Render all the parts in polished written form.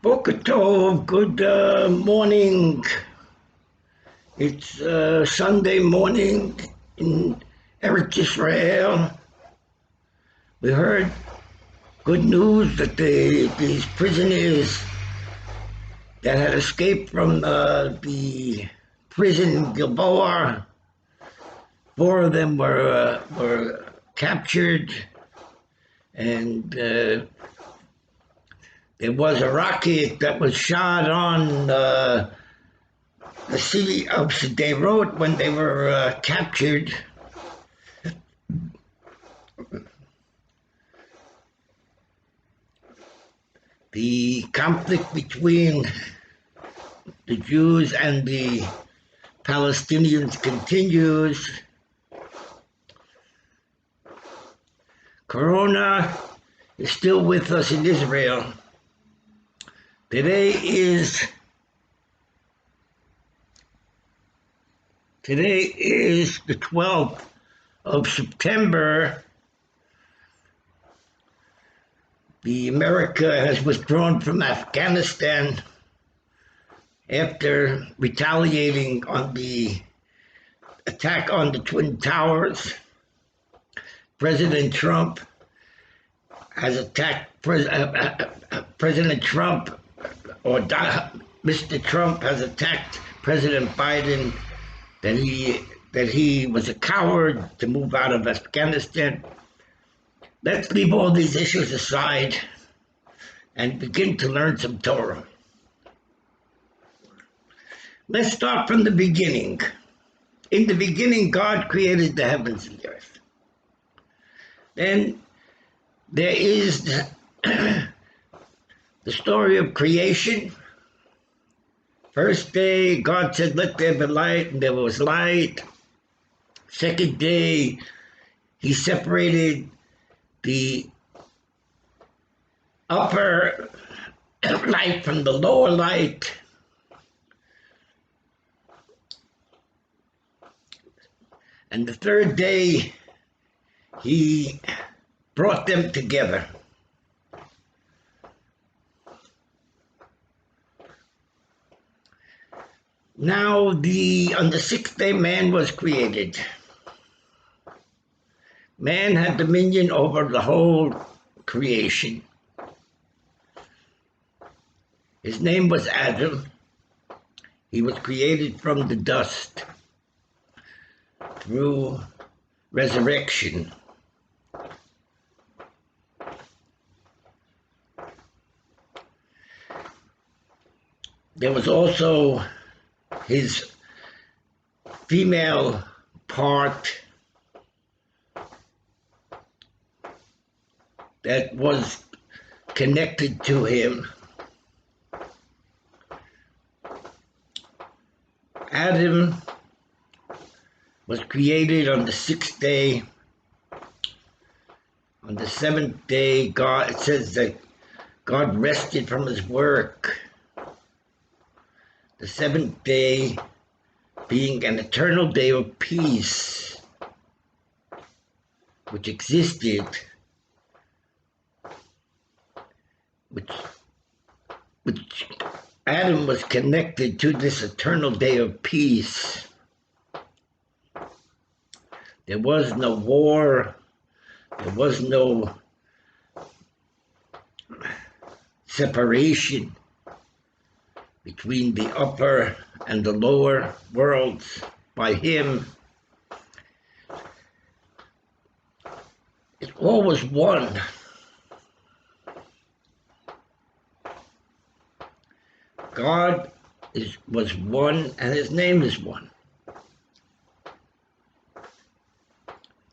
Boker Tov, good morning. It's Sunday morning in Eretz Israel. We heard good news that these prisoners that had escaped from the prison in Gilboa, 4 of them were captured, and there was a rocket that was shot on the city of Sderot when they were captured. The conflict between the Jews and the Palestinians continues. Corona is still with us in Israel. Today is the 12th of September. The America has withdrawn from Afghanistan after retaliating on the attack on the Twin Towers. President Trump has attacked President Trump, or Mr. Trump has attacked President Biden that he was a coward to move out of Afghanistan. Let's leave all these issues aside and begin to learn some Torah. Let's start from the beginning. In the beginning, God created the heavens and the earth. Then there is the story of creation. First day, God said, "Let there be light," and there was light. Second day, he separated the upper light from the lower light. And the third day, he brought them together. Now, on the 6th day, man was created. Man had dominion over the whole creation. His name was Adam. He was created from the dust through resurrection. There was also his female part that was connected to him. Adam was created on the 6th day. On the 7th day, it says that God rested from his work. The 7th day being an eternal day of peace, which existed, which Adam was connected to this eternal day of peace. There was no war. There was no separation between the upper and the lower worlds by him. It all was one. God was one, and his name is one.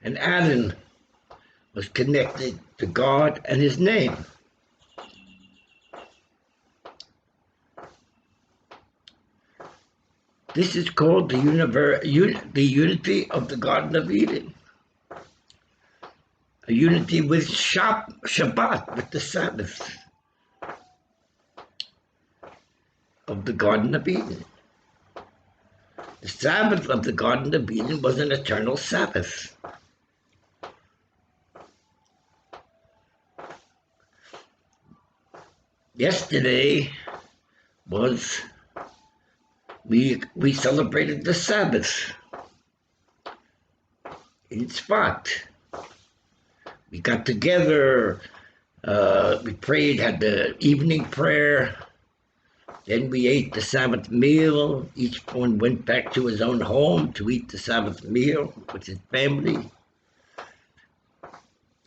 And Adam was connected to God and his name. This is called the unity of the Garden of Eden. A unity with Shabbat, with the Sabbath of the Garden of Eden. The Sabbath of the Garden of Eden was an eternal Sabbath. yesterday was we celebrated the Sabbath in Spot. We got together, we prayed, had the evening prayer, then we ate the Sabbath meal. Each one went back to his own home to eat the Sabbath meal with his family.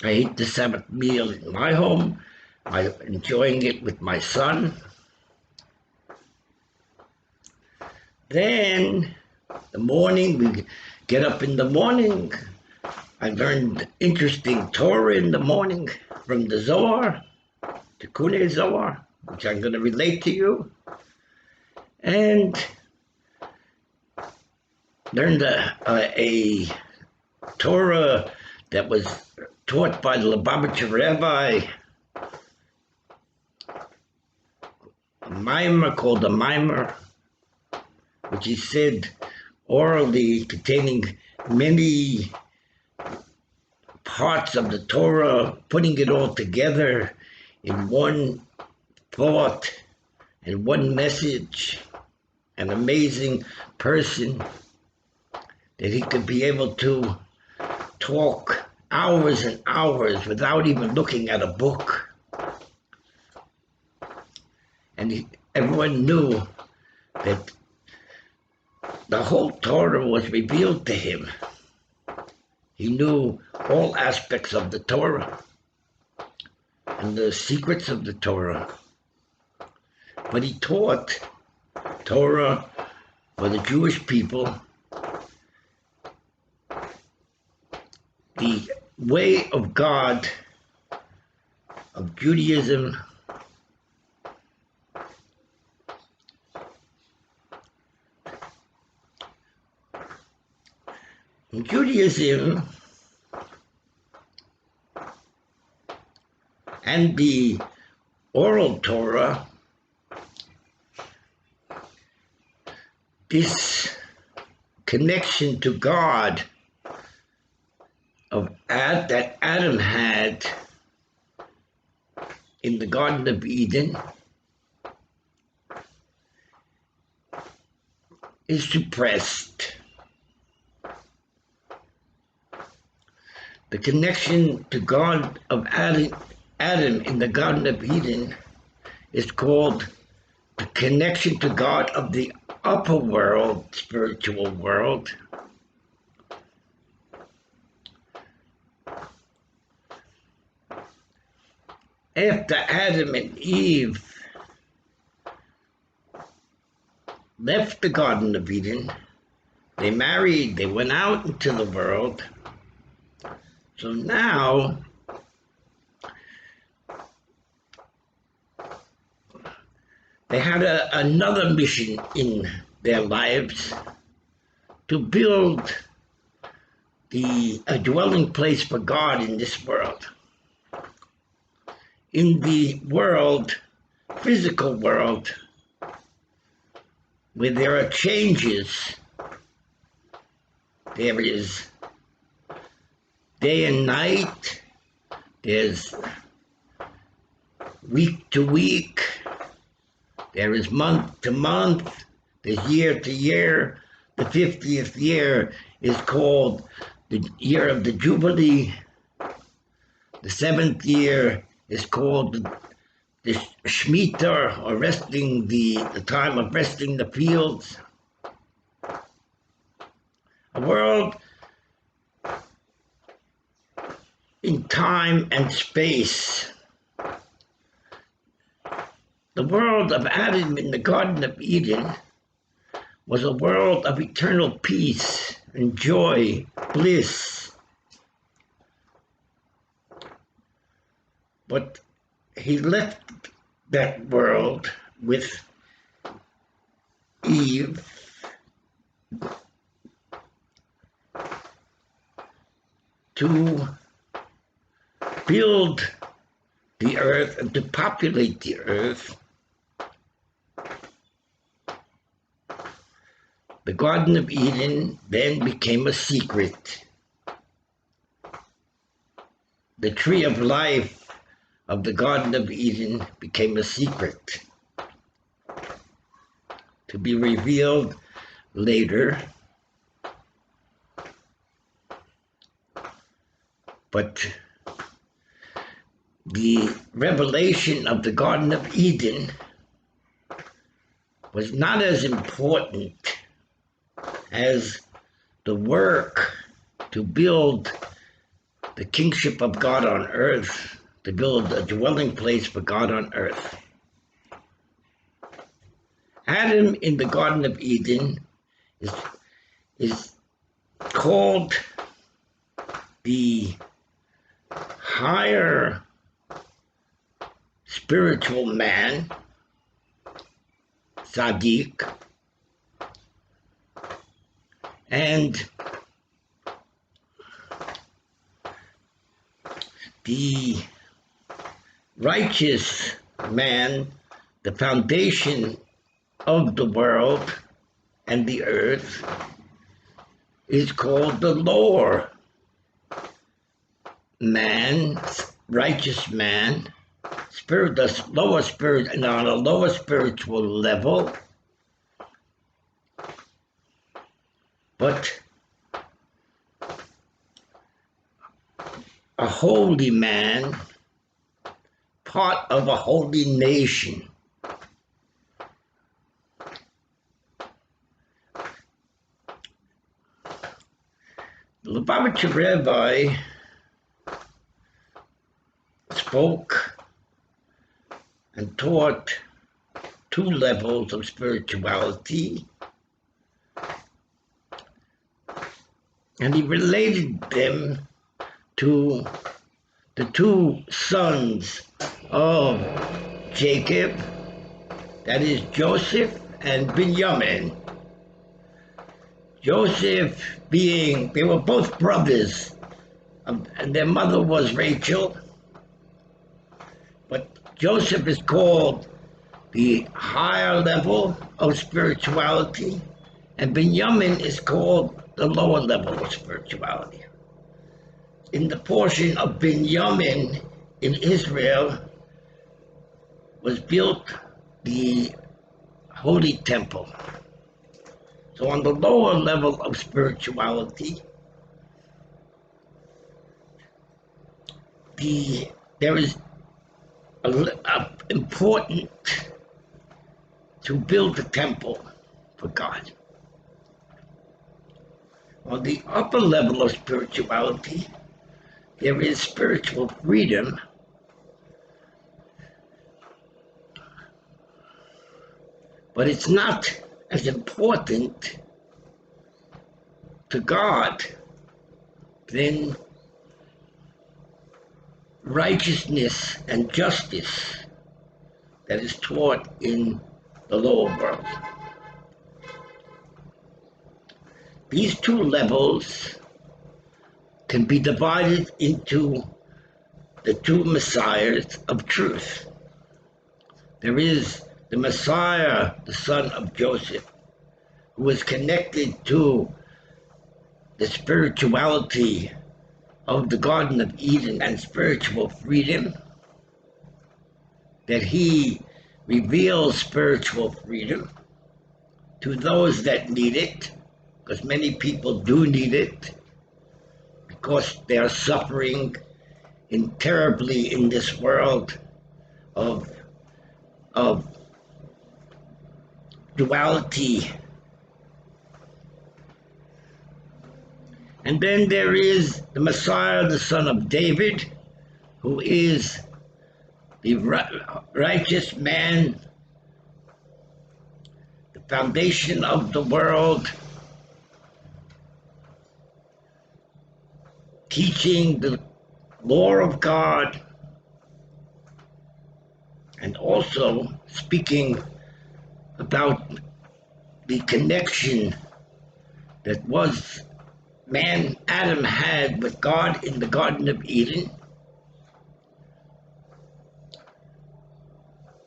I ate the Sabbath meal in my home. I'm enjoying it with my son. Then the morning, we get up in the morning. I learned interesting Torah in the morning from the Zohar, the Kune Zohar, which I'm going to relate to you. And learned a Torah that was taught by the Lubavitcher Rabbi, a mimer called a mimer, which he said orally, containing many parts of the Torah, putting it all together in one thought and one message. An amazing person that he could be able to talk hours and hours without even looking at a book. And everyone knew that the whole Torah was revealed to him. He knew all aspects of the Torah and the secrets of the Torah. But he taught Torah for the Jewish people, the way of God, of Judaism, in Judaism and the oral Torah, this connection to God that Adam had in the Garden of Eden is suppressed. The connection to God of Adam in the Garden of Eden is called the connection to God of the upper world, spiritual world. After Adam and Eve left the Garden of Eden, they married, they went out into the world. So now they had another mission in their lives, to build a dwelling place for God in this world. In the world, physical world, where there are changes, there is day and night, there's week to week, there is month to month, there's year to year. The 50th year is called the year of the Jubilee. The 7th year is called the Shemitah, or resting, the time of resting the fields. A world in time and space. The world of Adam in the Garden of Eden was a world of eternal peace and joy, bliss. But he left that world with Eve to build the earth and to populate the earth. The Garden of Eden then became a secret. The tree of life of the Garden of Eden became a secret to be revealed later. But the revelation of the Garden of Eden was not as important as the work to build the kingship of God on earth, to build a dwelling place for God on earth. Adam in the Garden of Eden is called the higher spiritual man, Tzaddik, and the righteous man, the foundation of the world and the earth, is called the lower man, righteous man, the lower spirit, and on a lower spiritual level. But a holy man, part of a holy nation. The Lubavitcher Rebbe spoke and taught two levels of spirituality, and he related them to the two sons of Jacob, that is Joseph and Binyamin. Joseph being, they were both brothers, and their mother was Rachel, but Joseph is called the higher level of spirituality, and Binyamin is called the lower level of spirituality. In the portion of Binyamin in Israel was built the Holy Temple. So on the lower level of spirituality, there is important to build the temple for God. On the upper level of spirituality, there is spiritual freedom, but it's not as important to God than righteousness and justice that is taught in the lower world. These two levels can be divided into the two messiahs of truth. There is the Messiah, the son of Joseph, who is connected to the spirituality of the Garden of Eden and spiritual freedom, that he reveals spiritual freedom to those that need it, because many people do need it, because they are suffering terribly in this world of duality. And then there is the Messiah, the son of David, who is the righteous man, the foundation of the world, teaching the law of God, and also speaking about the connection that Adam had with God in the Garden of Eden.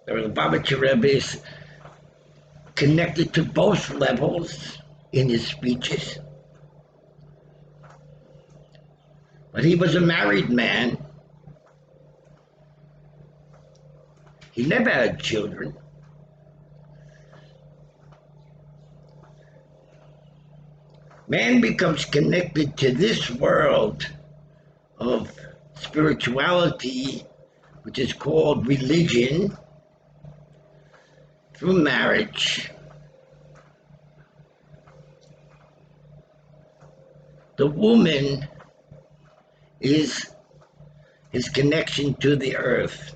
The Lubavitcher Rebbe is connected to both levels in his speeches. But he was a married man, He never had children. Man becomes connected to this world of spirituality, which is called religion, through marriage. The woman is his connection to the earth.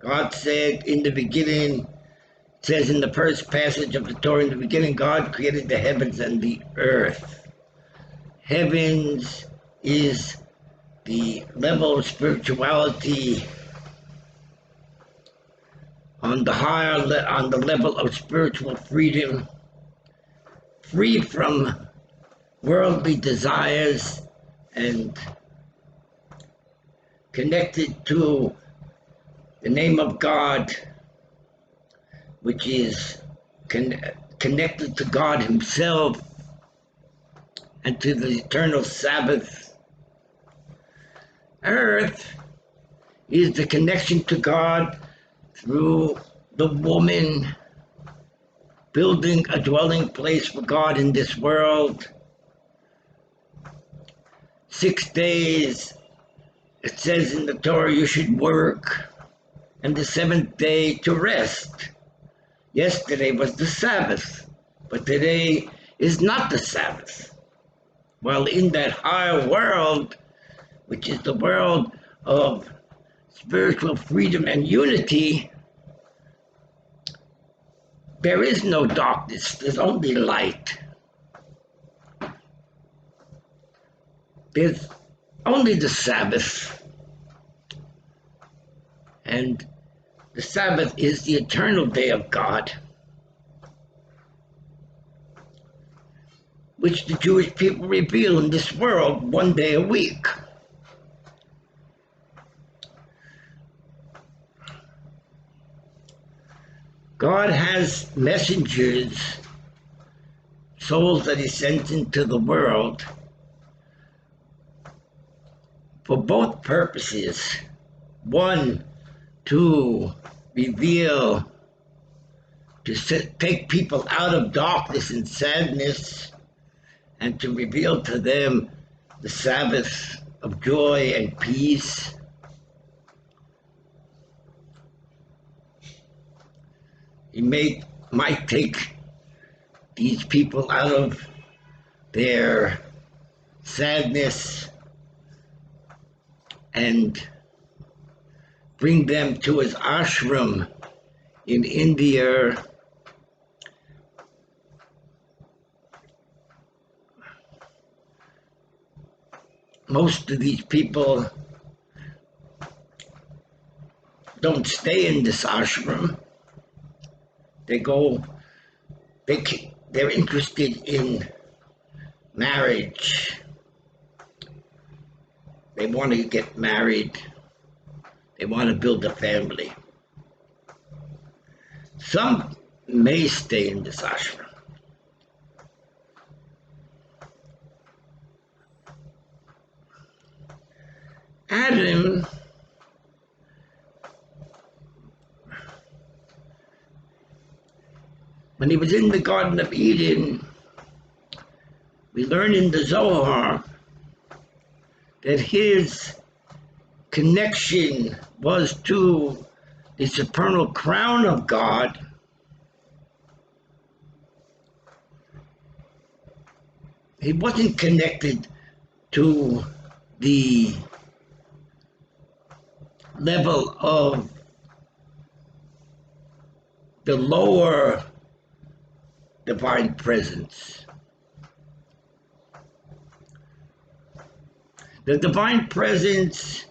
God said in the beginning, it says in the first passage of the Torah, in the beginning, God created the heavens and the earth. Heavens is the level of spirituality on the level of spiritual freedom, free from worldly desires and connected to the name of God, which is connected to God himself and to the eternal Sabbath. Earth is the connection to God through the woman building a dwelling place for God in this world. 6 days, it says in the Torah, you should work, and the seventh day to rest. Yesterday was the Sabbath, but today is not the Sabbath. While in that higher world, which is the world of spiritual freedom and unity, there is no darkness, there's only light. There's only the Sabbath. And the Sabbath is the eternal day of God, which the Jewish people reveal in this world one day a week. God has messengers, souls that he sends into the world for both purposes. One, to reveal, to take people out of darkness and sadness, and to reveal to them the Sabbath of joy and peace. He might take these people out of their sadness and bring them to his ashram in India. Most of these people don't stay in this ashram. They're interested in marriage. They want to get married. They want to build a family. Some may stay in this ashram. Adam when he was in the Garden of Eden, we learn in the Zohar that his connection was to the supernal crown of God, he wasn't connected to the level of the lower divine presence. The divine presence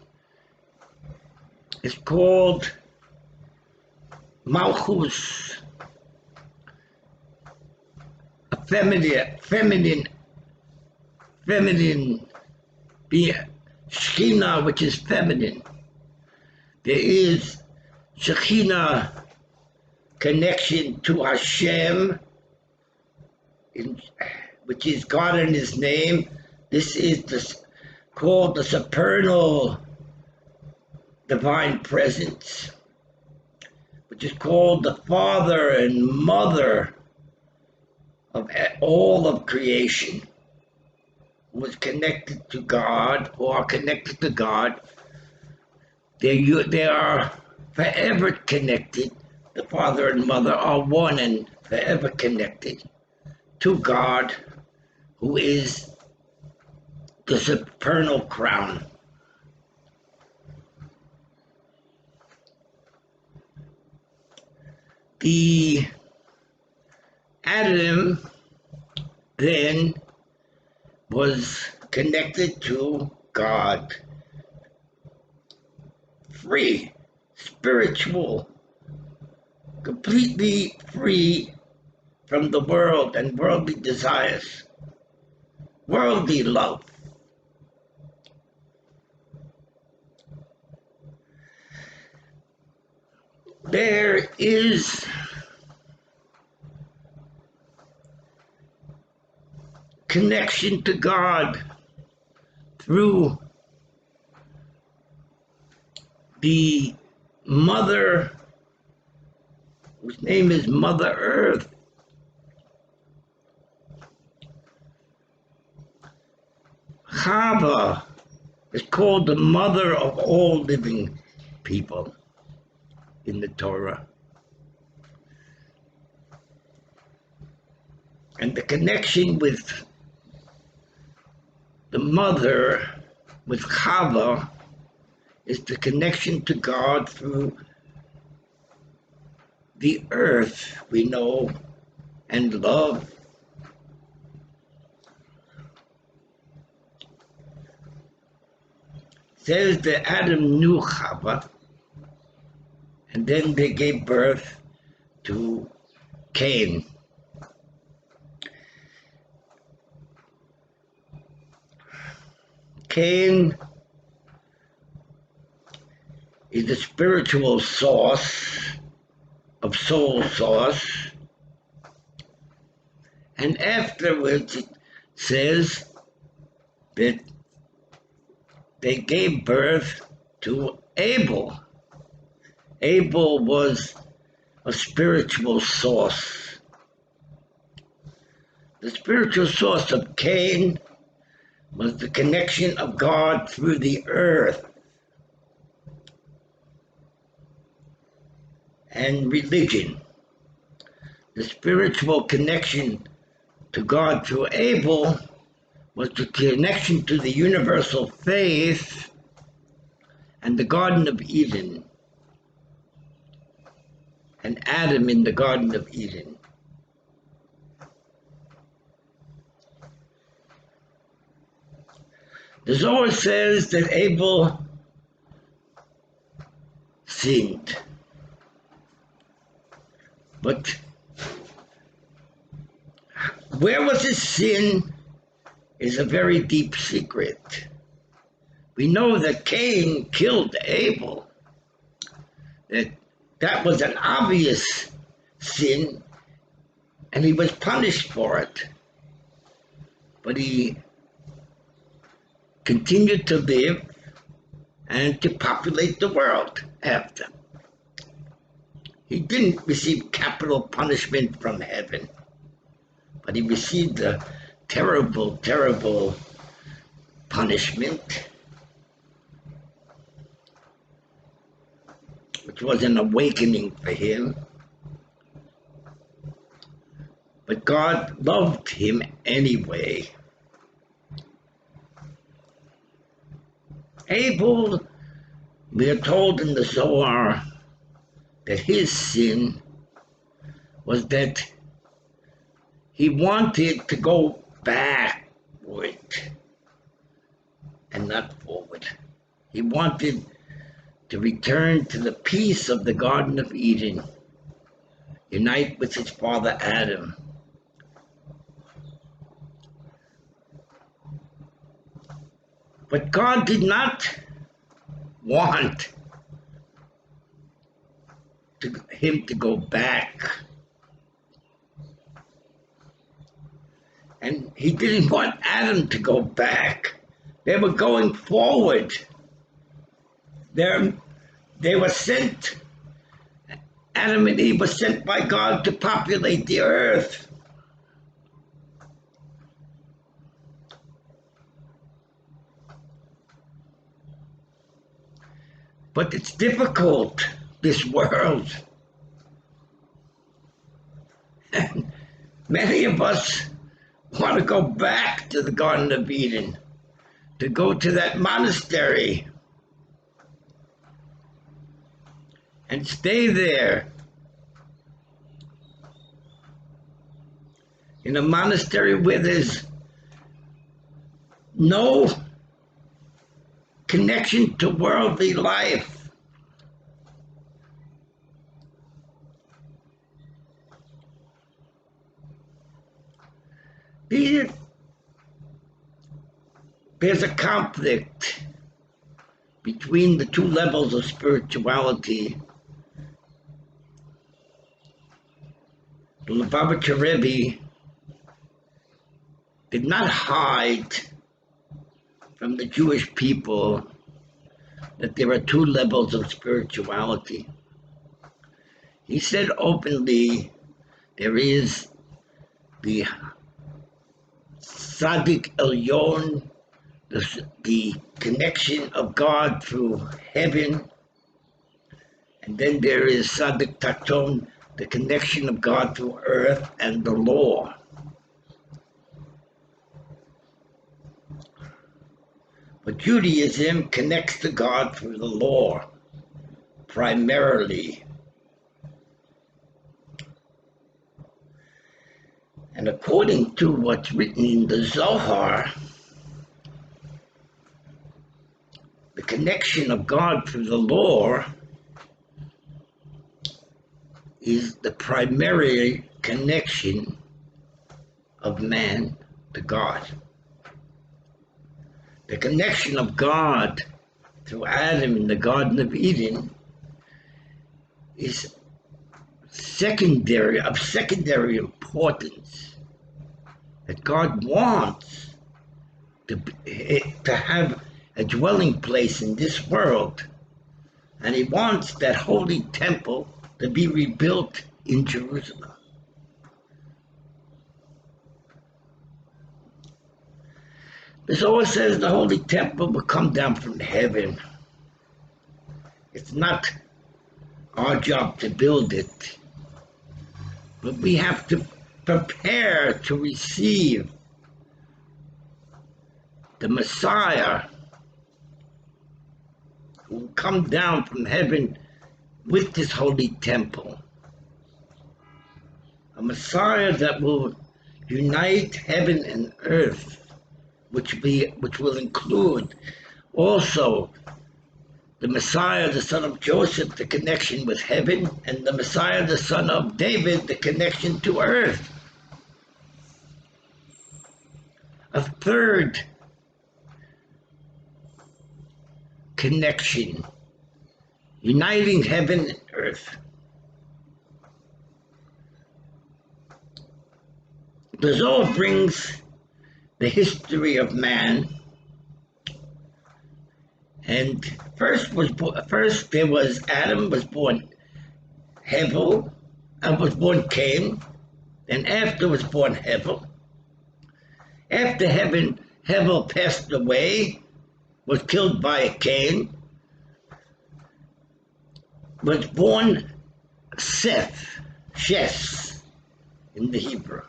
is called Malchus, a feminine being, Shekhinah, which is feminine. There is Shekhinah connection to Hashem, which is God in his name. This is called the supernal divine presence. which is called the father and mother of all of creation, who is connected to God, who are connected to God. They are forever connected. The father and mother are one and forever connected to God, who is the supernal crown. The Adam then was connected to God, free, spiritual, completely free from the world and worldly desires, worldly love. There is connection to God through the mother, whose name is Mother Earth. Chava is called the mother of all living people in the Torah. And the connection with the mother, with Chava, is the connection to God through the earth we know and love. Says that Adam knew Chava, and then they gave birth to Cain. Cain is the spiritual source of soul source, and afterwards it says that they gave birth to Abel. Abel was a spiritual source. The spiritual source of Cain was the connection of God through the earth and religion. The spiritual connection to God through Abel was the connection to the universal faith and the Garden of Eden, and Adam in the Garden of Eden. The Zohar says that Abel sinned, but where was his sin is a very deep secret. We know that Cain killed Abel, that was an obvious sin, and he was punished for it. But he continued to live and to populate the world after. He didn't receive capital punishment from heaven, but he received a terrible, terrible punishment, which was an awakening for him. But God loved him anyway. Abel, we are told in the Zohar that his sin was that he wanted to go backward and not forward. He wanted to return to the peace of the Garden of Eden, unite with his father Adam. But God did not want him to go back. And he didn't want Adam to go back. They were going forward. They were sent Adam and Eve were sent by God to populate the earth. But it's difficult, this world. And many of us want to go back to the Garden of Eden, to go to that monastery and stay there. In a monastery where there's no connection to worldly life. There's a conflict between the two levels of spirituality. The Lubavitcher Rebbe did not hide from the Jewish people that there are two levels of spirituality. He said openly there is the Tzaddik Elyon, the connection of God through heaven, and then there is Tzaddik Taton, the connection of God through earth and the law. But Judaism connects to God through the law, primarily. And according to what's written in the Zohar, the connection of God through the law is the primary connection of man to God. The connection of God through Adam in the Garden of Eden is secondary importance. That God wants to have a dwelling place in this world, and he wants that holy temple to be rebuilt in Jerusalem. The Zohar says the holy temple will come down from heaven. It's not our job to build it, but we have to prepare to receive the Messiah who will come down from heaven with this holy temple. A Messiah that will unite heaven and earth, which will include also the Messiah, the son of Joseph, the connection with heaven, and the Messiah, the son of David, the connection to earth. A third connection, uniting heaven and earth. The Zohar brings the history of man, and first there was Adam, was born Hevel, and was born Cain, and after was born Hevel. After Hevel passed away, was killed by Cain, was born Seth, Shes in the Hebrew.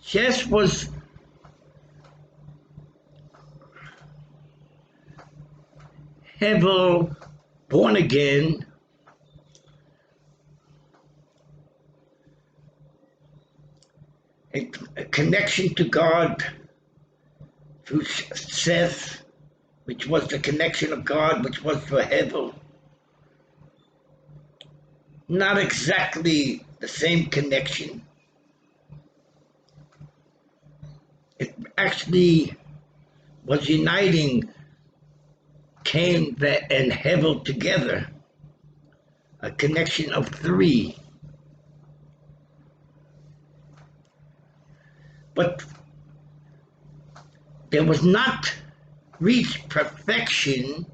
Shes was Hevel, born again, a connection to God through Seth, which was the connection of God, which was for Hevel. Not exactly the same connection. It actually was uniting Cain and Hevel together, a connection of three. But there was not reached perfection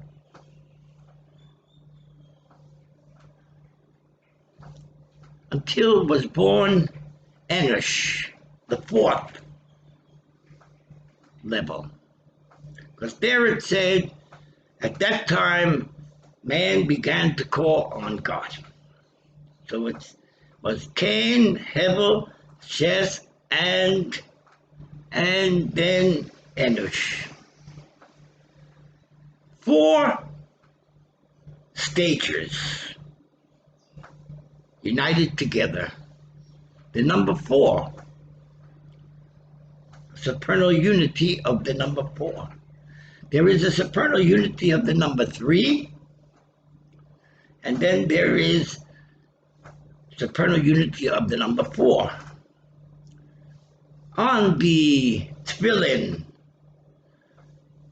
until was born Enosh, the fourth level. Because there it said, at that time, man began to call on God. So it was Cain, Abel, Seth, and then Enosh. 4 stages united together. The number 4, supernal unity of the number 4. There is a supernal unity of the number 3, and then there is supernal unity of the number 4. On the tefillin,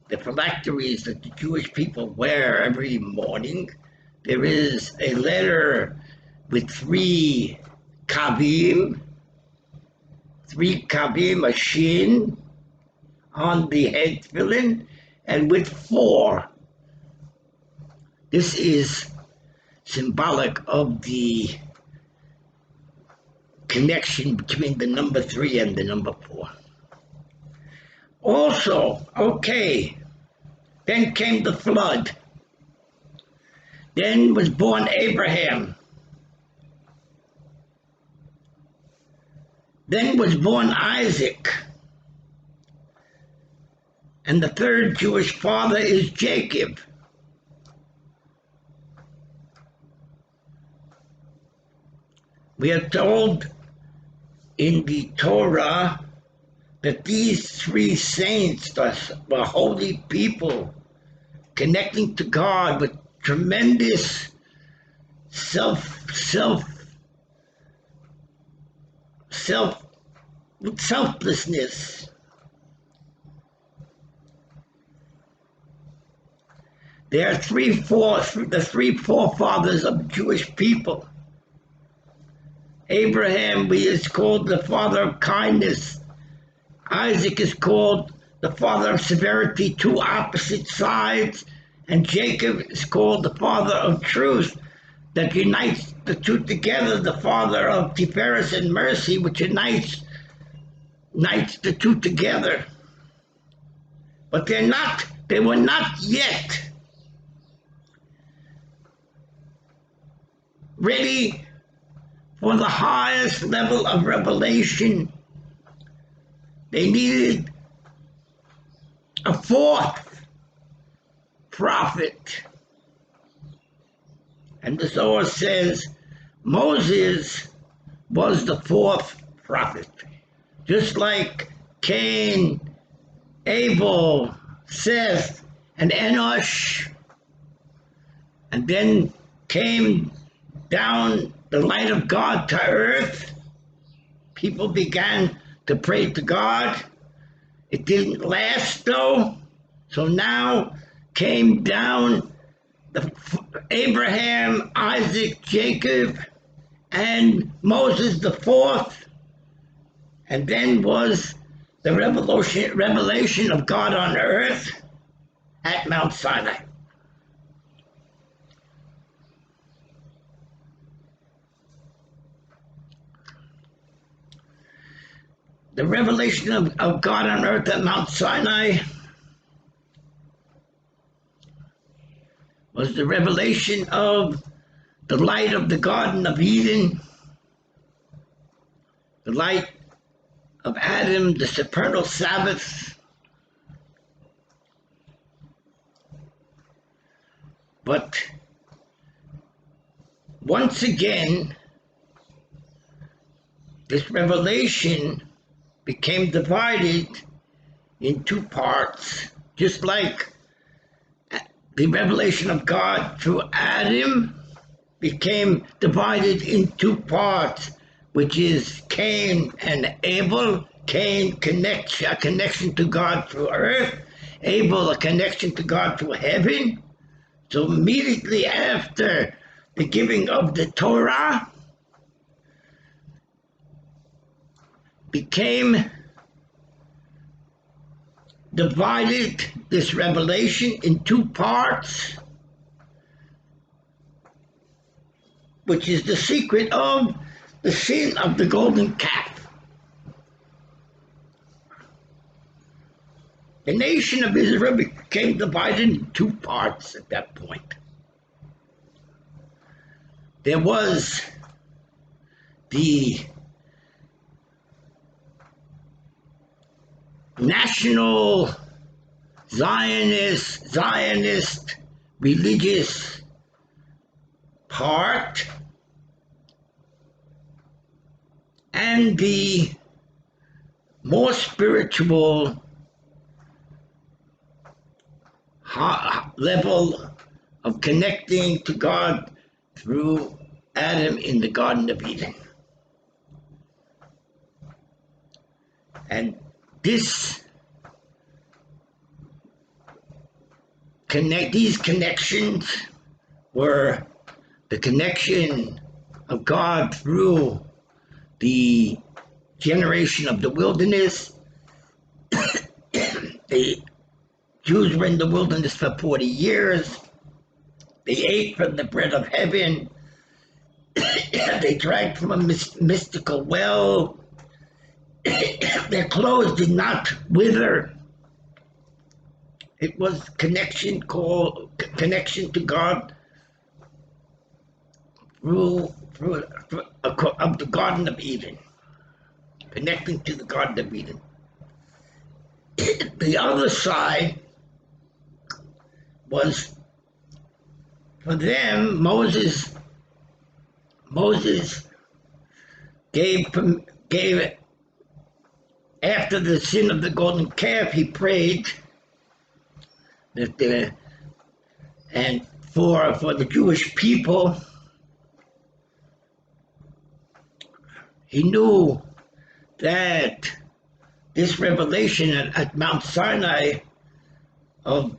the phylacteries that the Jewish people wear every morning, there is a letter with 3 kavim, a shin on the head tefillin, and with 4. This is symbolic of the connection between the number 3 and the number 4. Also, okay, then came the flood. Then was born Abraham. Then was born Isaac. And the third Jewish father is Jacob. We are told in the Torah that these 3 saints were holy people connecting to God with tremendous selflessness. They are the 3 forefathers of Jewish people. Abraham is called the father of kindness. Isaac is called the father of severity, 2 opposite sides. And Jacob is called the father of truth, that unites the 2 together, the father of Tiferes and mercy, which unites the 2 together. But they were not yet ready for the highest level of revelation. They needed a 4th prophet. And the Zohar says Moses was the 4th prophet. Just like Cain, Abel, Seth, and Enosh. And then came down the light of God to earth. People began to pray to God. It didn't last though. So now came down Abraham, Isaac, Jacob, and Moses the 4th. And then was the revelation of God on earth at Mount Sinai. The revelation of God on earth at Mount Sinai was the revelation of the light of the Garden of Eden, the light of Adam, the supernal Sabbath. But once again, this revelation became divided in 2 parts, just like the revelation of God through Adam became divided in 2 parts, which is Cain and Abel. Cain a connection to God through earth, Abel a connection to God through heaven. So immediately after the giving of the Torah, became divided, this revelation, in 2 parts, which is the secret of the sin of the golden calf. The nation of Israel became divided in two parts at that point. There was the national Zionist religious part and the more spiritual level of connecting to God through Adam in the Garden of Eden. And these connections were the connection of God through the generation of the wilderness. The Jews were in the wilderness for 40 years. They ate from the bread of heaven. They drank from a mystical well. Their clothes did not wither. It was connection to God through of the Garden of Eden, connecting to the Garden of Eden. The other side was, for them, Moses gave after the sin of the golden calf, he prayed that and for the Jewish people, he knew that this revelation at Mount Sinai of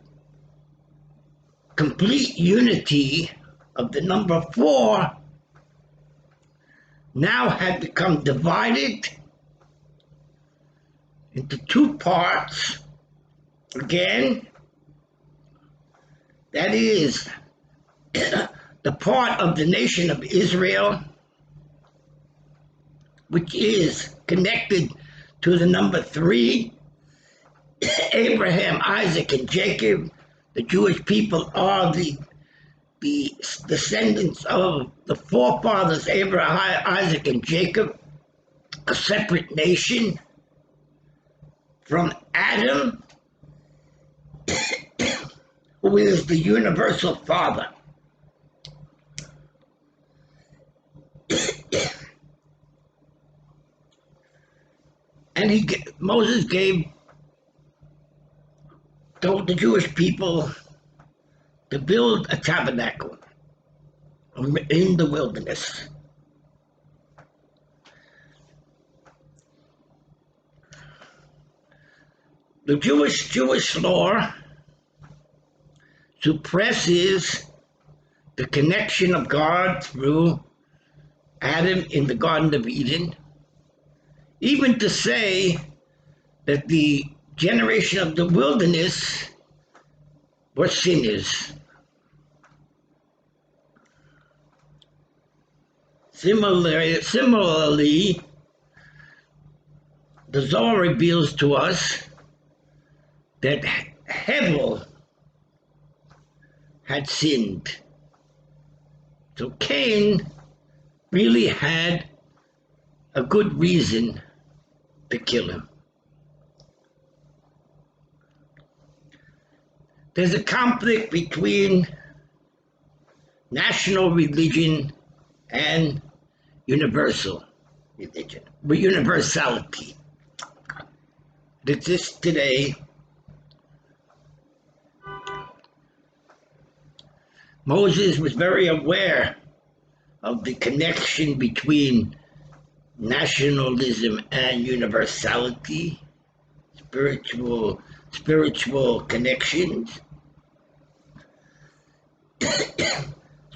complete unity of the number 4 now had become divided into two parts again. That is, the part of the nation of Israel, which is connected to the number 3, Abraham, Isaac, and Jacob. The Jewish people are the descendants of the forefathers, Abraham, Isaac, and Jacob, a separate nation from Adam, who is the universal father. And Moses told the Jewish people to build a tabernacle in the wilderness. The Jewish law suppresses the connection of God through Adam in the Garden of Eden, even to say that the generation of the wilderness were sinners. Similarly, the Zohar reveals to us that Hevel had sinned. So Cain really had a good reason to kill him. There's a conflict between national religion and universal religion, universality. It exists today. Moses was very aware of the connection between nationalism and universality, spiritual connections.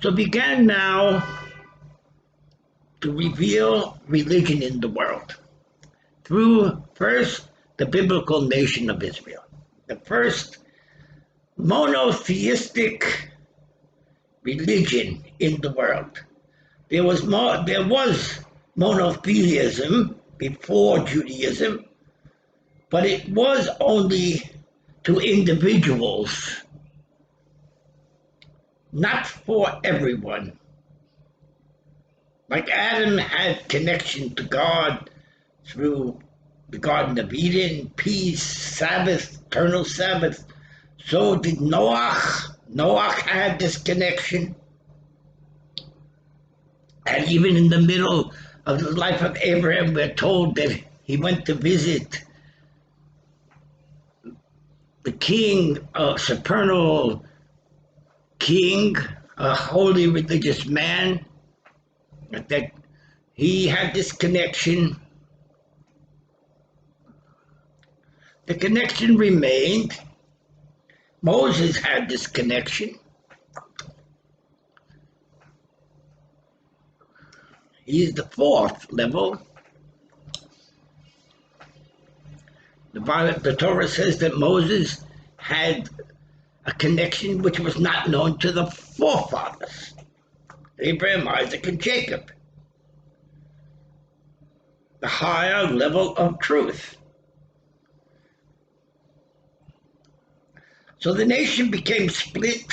So began now to reveal religion in the world through first the biblical nation of Israel, the first monotheistic religion in the world. There was monotheism before Judaism, but it was only to individuals, not for everyone. Like Adam had connection to God through the Garden of Eden, peace, Sabbath, eternal Sabbath, so did Noah. Noah had this connection. And even in the middle of the life of Abraham, we're told that he went to visit the king, a supernal king, a holy religious man, that he had this connection. The connection remained. Moses had this connection. He's the fourth level. The Torah says that Moses had a connection which was not known to the forefathers, Abraham, Isaac, and Jacob. The higher level of truth. So the nation became split.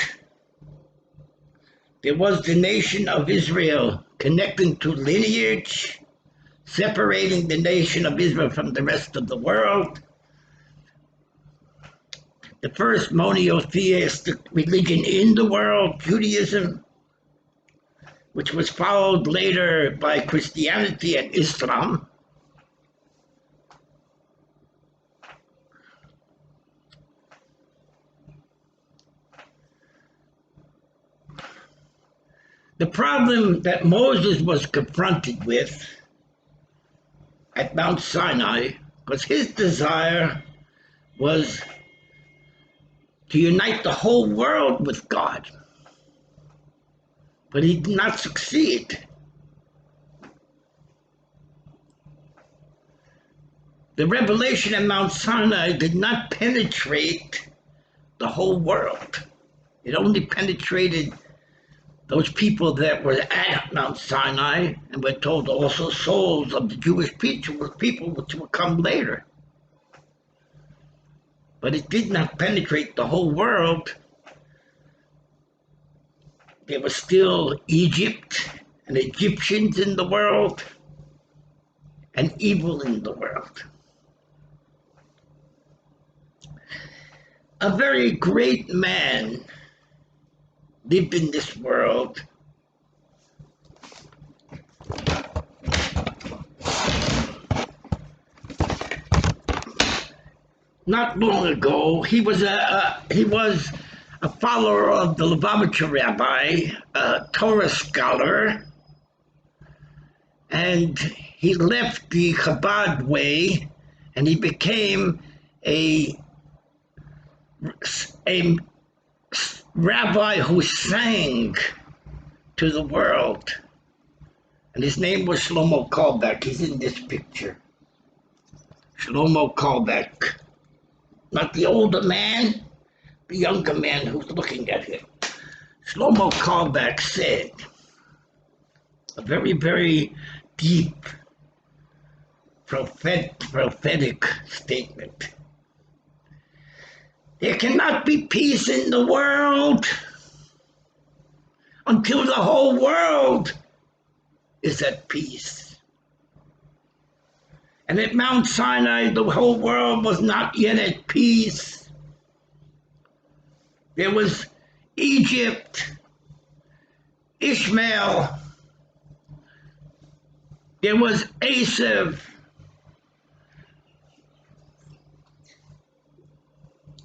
There was the nation of Israel connecting to lineage, separating the nation of Israel from the rest of the world. The first monotheistic religion in the world, Judaism, which was followed later by Christianity and Islam. The problem that Moses was confronted with at Mount Sinai was his desire was to unite the whole world with God. But he did not succeed. The revelation at Mount Sinai did not penetrate the whole world. It only penetrated those people that were at Mount Sinai, and we're told also souls of the Jewish people which will come later. But it did not penetrate the whole world. There was still Egypt and Egyptians in the world and evil in the world. A very great man lived in this world. Not long ago, he was a follower of the Lubavitcher rabbi, a Torah scholar, and he left the Chabad way, and he became a rabbi who sang to the world. And his name was Shlomo Carlbach. He's in this picture. Shlomo Carlbach. Not the older man, the younger man who's looking at him. Shlomo Carlbach said a very, very deep, prophetic statement. There cannot be peace in the world until the whole world is at peace. And at Mount Sinai, the whole world was not yet at peace. There was Egypt, Ishmael, there was Esav.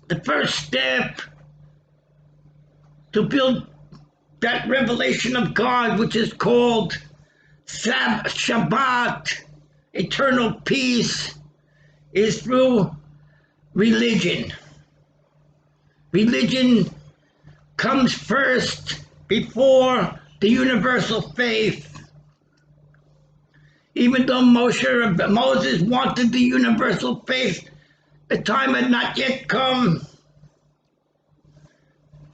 The first step to build that revelation of God, which is called Shabbat, eternal peace, is through religion. Religion comes first before the universal faith. Even though Moses wanted the universal faith, the time had not yet come.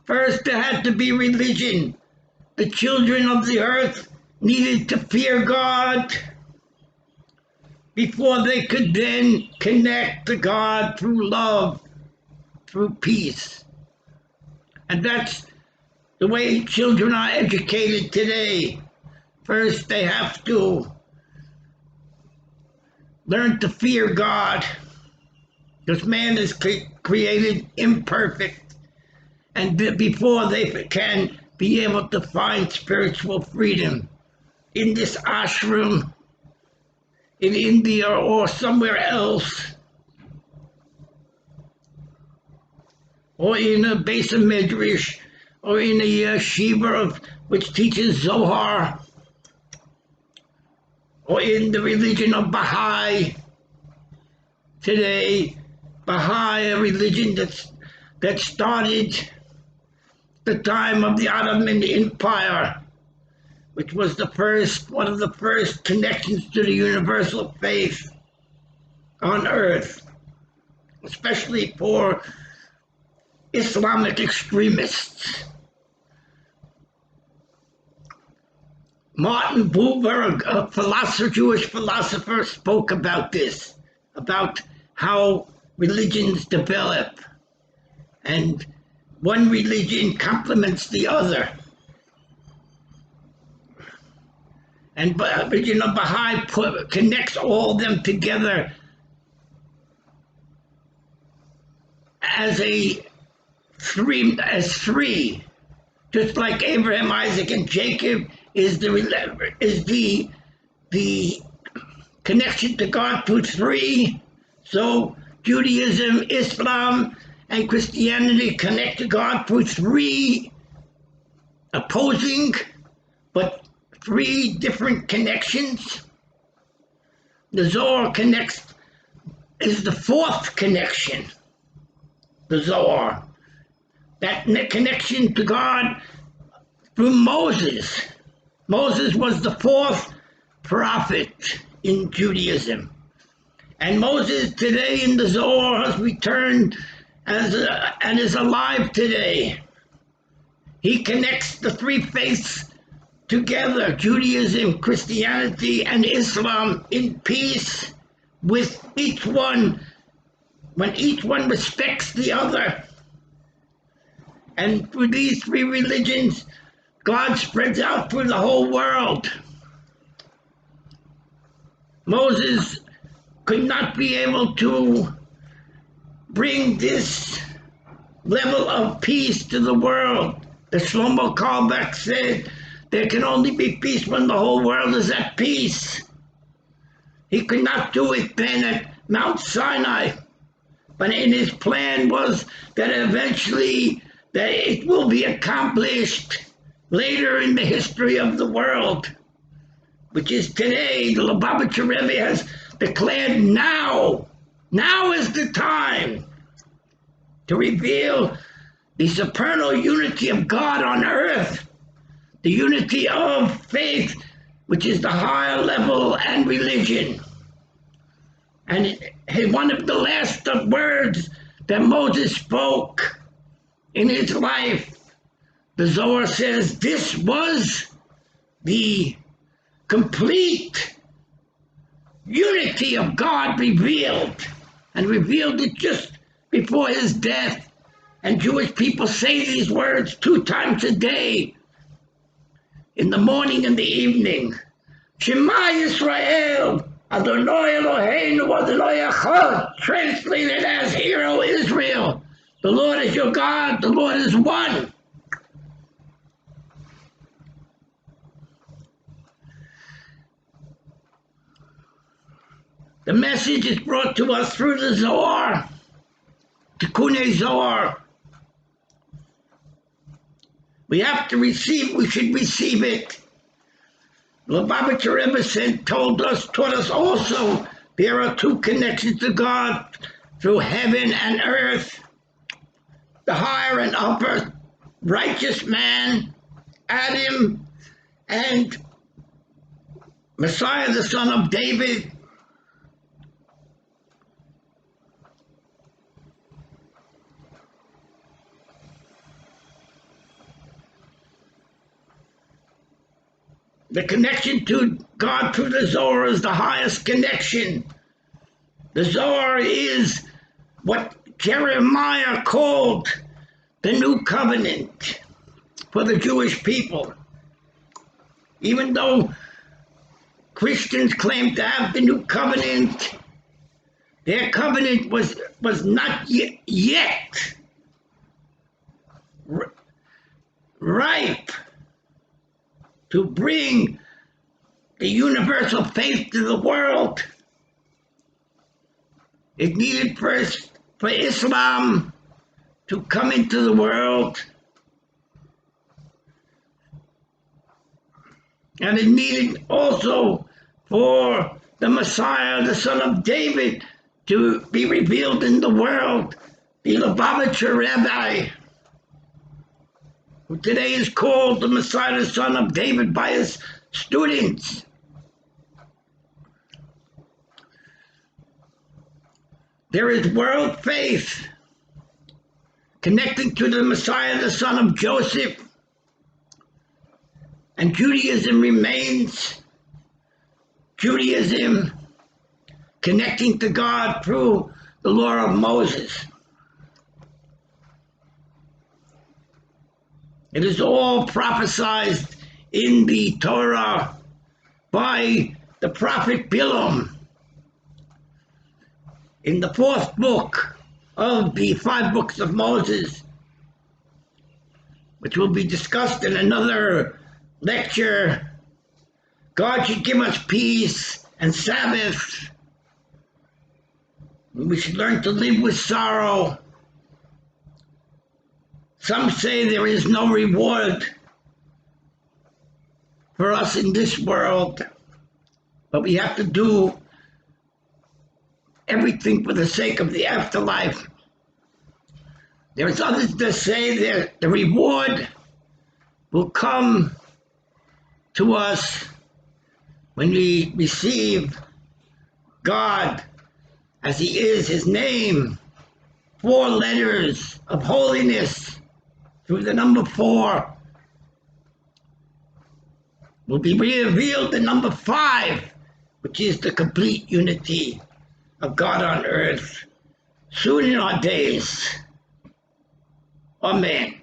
First, there had to be religion. The children of the earth needed to fear God. before they could then connect to God through love, through peace. And that's the way children are educated today. First, they have to learn to fear God, because man is created imperfect, and before they can be able to find spiritual freedom in this ashram, in India or somewhere else, or in a base of Midrash, or in a yeshiva which teaches Zohar, or in the religion of Baha'i. Today, Baha'i, a religion that started the time of the Ottoman Empire, which was one of the first connections to the universal faith on earth, especially for Islamic extremists. Martin Buber, a philosopher, Jewish philosopher, spoke about this, about how religions develop, and one religion complements the other. And religion of Baha'i connects all of them together as three, just like Abraham, Isaac, and Jacob is the connection to God through three. So Judaism, Islam, and Christianity connect to God through three opposing, but three different connections. The Zohar is the fourth connection. The Zohar, that connection to God through Moses. Moses was the fourth prophet in Judaism. And Moses today in the Zohar has returned and is alive today. He connects the three faiths together, Judaism, Christianity, and Islam, in peace with each one, when each one respects the other. And through these three religions, God spreads out through the whole world. Moses could not be able to bring this level of peace to the world. As Shlomo Carlbach said, there can only be peace when the whole world is at peace. He could not do it then at Mount Sinai, but in his plan was that eventually that it will be accomplished later in the history of the world, which is today. The Lubavitcher Rebbe has declared now is the time to reveal the supernal unity of God on earth, the unity of faith, which is the higher level, and religion. And one of the last words that Moses spoke in his life, the Zohar says, this was the complete unity of God revealed, and revealed it just before his death. And Jewish people say these words 2 times a day, in the morning and the evening. Shema Yisrael, Adonai Eloheinu, Adonai Echad, translated as Hear, O Israel. The Lord is your God, the Lord is one. The message is brought to us through the Zohar, Tikkun Zohar. We should receive it. Lubavitcher Rebbe taught us also, there are 2 connections to God through heaven and earth. The higher and upper righteous man, Adam, and Messiah, the son of David. The connection to God through the Zohar is the highest connection. The Zohar is what Jeremiah called the new covenant for the Jewish people. Even though Christians claim to have the new covenant, their covenant was not yet ripe to bring the universal faith to the world. It needed first for Islam to come into the world, and it needed also for the Messiah, the son of David, to be revealed in the world, the Lubavitcher Rabbi, who today is called the Messiah, the son of David, by his students. There is world faith connecting to the Messiah, the son of Joseph, and Judaism remains Judaism connecting to God through the law of Moses. It is all prophesied in the Torah by the prophet Bilam in the 4th book of the 5 books of Moses, which will be discussed in another lecture. God should give us peace and Sabbath. We should learn to live with sorrow. Some say there is no reward for us in this world, but we have to do everything for the sake of the afterlife. There's others that say that the reward will come to us when we receive God as He is, His name, 4 letters of holiness through the number 4. Will be revealed the number 5, which is the complete unity of God on earth, soon in our days. Amen.